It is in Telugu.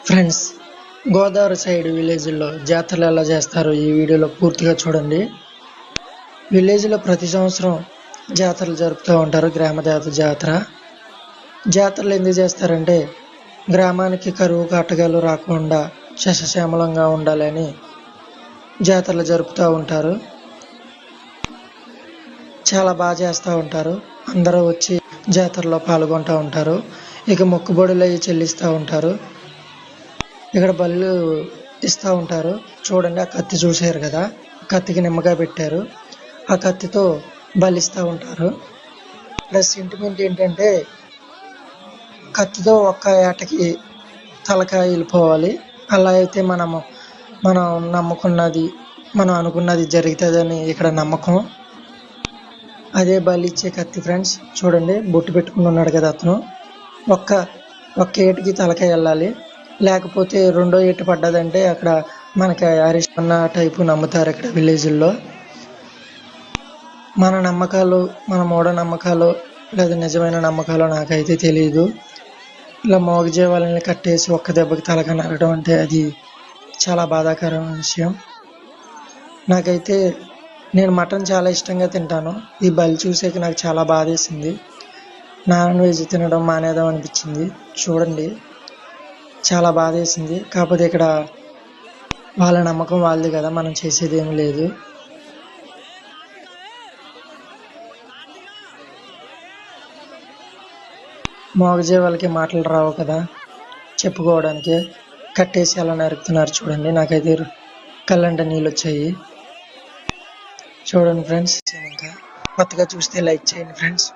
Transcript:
ఫ్రెండ్స్, గోదావరి సైడ్ విలేజ్లో జాతరలు ఎలా చేస్తారో ఈ వీడియోలో పూర్తిగా చూడండి. విలేజ్లో ప్రతి సంవత్సరం జాతరలు జరుపుతూ ఉంటారు. గ్రామ దేవత జాతర. జాతరలు ఎందుకు చేస్తారంటే గ్రామానికి కరువు కాటకాలు రాకుండా సస్యశ్యామలంగా ఉండాలని జాతరలు జరుపుతూ ఉంటారు. చాలా బాగా చేస్తూ ఉంటారు. అందరూ వచ్చి జాతరలో పాల్గొంటూ ఉంటారు. ఇక మొక్కుబడులు అవి చెల్లిస్తూ ఉంటారు. ఇక్కడ బళ్ళు ఇస్తూ ఉంటారు. చూడండి, ఆ కత్తి చూసారు కదా, కత్తికి నిమ్మకాయ పెట్టారు. ఆ కత్తితో బలిస్తూ ఉంటారు. ప్లస్ సెంటిమెంట్ ఏంటంటే కత్తితో ఒక్క ఏటకి తలకాయ వెళ్ళిపోవాలి. అలా అయితే మనం నమ్ముకున్నది, మనం అనుకున్నది జరుగుతుందని ఇక్కడ నమ్మకం. అదే బలి ఇచ్చే కత్తి ఫ్రెండ్స్. చూడండి, బొట్టు పెట్టుకుని ఉన్నాడు కదా అతను. ఒక్క ఏటుకి తలకాయ వెళ్ళాలి. లేకపోతే రెండో ఏటు పడ్డదంటే అక్కడ మనకి అరెస్ట్ అన్న టైపు నమ్ముతారు ఇక్కడ విలేజ్లో. మన నమ్మకాలు, మన మూఢనమ్మకాలు లేదా నిజమైన నమ్మకాలు నాకైతే తెలియదు. ఇలా మోగజీవాలని కట్టేసి ఒక్క దెబ్బకి తలక నరగడం అంటే అది చాలా బాధాకరమైన విషయం. నాకైతే నేను మటన్ చాలా ఇష్టంగా తింటాను. ఈ బలి చూసాక నాకు చాలా బాధేసింది. నాన్ వెజ్ తినడం మానేద్దాం అనిపించింది. చూడండి, చాలా బాధేసింది. కాకపోతే ఇక్కడ వాళ్ళ నమ్మకం వాళ్ళది కదా, మనం చేసేది ఏమి లేదు. మోగజీవాళ్ళకి మాటలు రావు కదా చెప్పుకోవడానికి, కట్టేసి అలా నరుకుతున్నారు. చూడండి, నాకైతే కళ్ళంట నీళ్ళు వచ్చాయి. చూడండి ఫ్రెండ్స్, ఇంకా కొత్తగా చూస్తే లైక్ చేయండి ఫ్రెండ్స్.